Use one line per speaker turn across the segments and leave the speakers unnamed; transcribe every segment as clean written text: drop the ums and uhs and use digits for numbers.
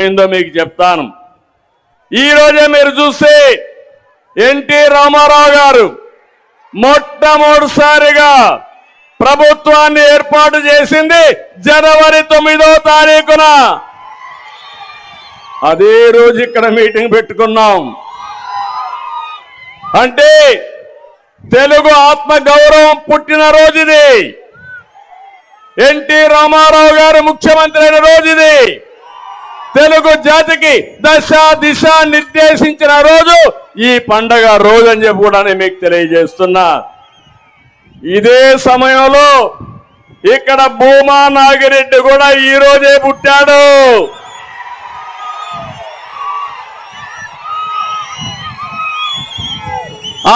ఏందో మీకు చెప్తాను. ఈ రోజే మీరు చూస్తే ఎన్టీ రామారావు గారు మొట్టమొదటిసారిగా ప్రభుత్వాన్ని ఏర్పాటు చేసింది జనవరి 9వ తారీఖున. అదే రోజు ఇక్కడ మీటింగ్ పెట్టుకున్నాం. అంటే తెలుగు ఆత్మ గౌరవం పుట్టిన రోజుది. ఎన్టీ రామారావు గారు ముఖ్యమంత్రి అయిన రోజుది. తెలుగు జాతికి దశ దిశ నిర్దేశించిన రోజు ఈ పండగ రోజు అని చెప్పి కూడా నేను మీకు తెలియజేస్తున్నా. ఇదే సమయంలో ఇక్కడ భూమా నాగిరెడ్డి కూడా ఈ రోజే పుట్టాడు.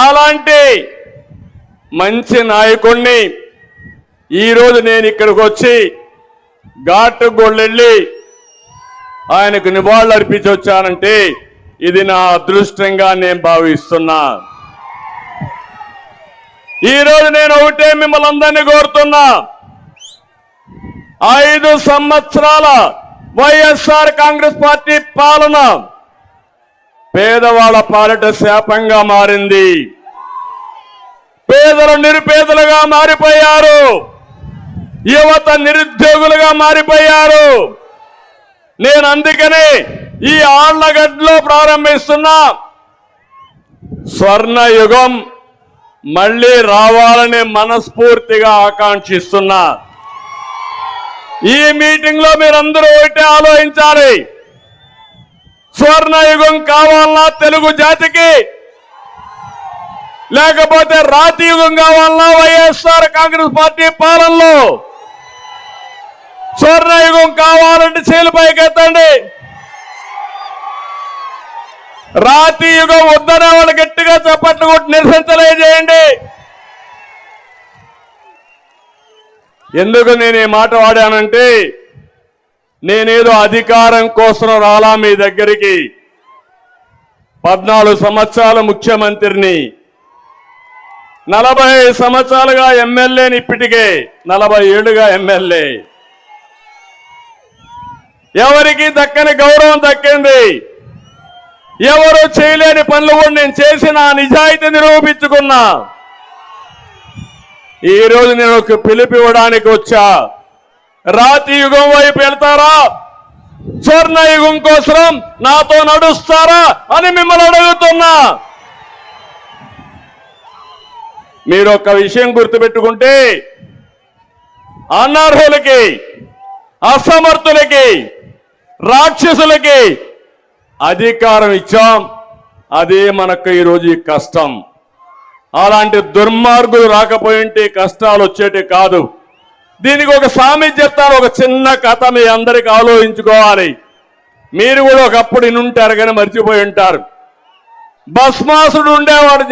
అలాంటి మంచి నాయకుడిని ఈరోజు నేను ఇక్కడికి వచ్చి ఘాటు గొళ్ళెళ్ళి ఆయనకు నివాళులు అర్పించి వచ్చానంటే ఇది నా అదృష్టంగా నేను భావిస్తున్నా. ఈరోజు నేను ఒకటే మిమ్మల్ని అందరినీ కోరుతున్నా, 5 సంవత్సరాల వైఎస్ఆర్ కాంగ్రెస్ పార్టీ పాలన పేదవాళ్ళ పాలిట శాపంగా మారింది. పేదలు నిరుపేదలుగా మారిపోయారు. యువత నిరుద్యోగులుగా మారిపోయారు. నేను అందుకనే ఈ ఆళ్లగడ్డలో ప్రారంభిస్తున్న స్వర్ణ యుగం మళ్ళీ రావాలని మనస్ఫూర్తిగా ఆకాంక్షిస్తున్నా. ఈ మీటింగ్ లో మీరందరూ ఒకటే ఆలోచించాలి. స్వర్ణ యుగం కావాలన్నా తెలుగు జాతికి, లేకపోతే రాతి యుగం కావాలన్నా వైఎస్ఆర్ కాంగ్రెస్ పార్టీ పాలనలో? స్వర్ణయుగం కావాలంటే చేలు పైకెత్తండి. రాతి యుగం వద్దనే వాళ్ళు గట్టిగా చప్పట్లు కొట్టి నిరసన తెలియజేయండి. ఎందుకు నేను ఈ మాట వాడానంటే, నేనేదో అధికారం కోసం రాలా మీ దగ్గరికి. 14 సంవత్సరాలు ముఖ్యమంత్రిని, 40 సంవత్సరాలుగా ఎమ్మెల్యేని, ఇప్పటికే 40 ఏళ్లుగా ఎమ్మెల్యే. ఎవరికి దక్కని గౌరవం దక్కింది. ఎవరు చేయలేని పనులు కూడా నేను చేసి నా నిజాయితీ నిరూపించుకున్నా. ఈరోజు నేను ఒక పిలుపు ఇవ్వడానికి వచ్చా. రాతి యుగం వైపు వెళ్తారా, స్వర్ణ యుగం కోసం నాతో నడుస్తారా అని మిమ్మల్ని అడుగుతున్నా. మీరు ఒక విషయం గుర్తుపెట్టుకుంటే, అనర్హులకి, అసమర్థులకి, రాక్షసులకి అధికారం ఇచ్చాం. అదే మనకు ఈరోజు ఈ కష్టం. అలాంటి దుర్మార్గులు రాకపోయింటే కష్టాలు వచ్చేటి కాదు. దీనికి ఒక సామెత చెప్తాను, ఒక చిన్న కథ మీ అందరికి ఆలోచించుకోవాలి. మీరు కూడా ఒకప్పుడు ఇనుంటారు కానీ మర్చిపోయి ఉంటారు. భస్మాసుడు ఉండేవాడు.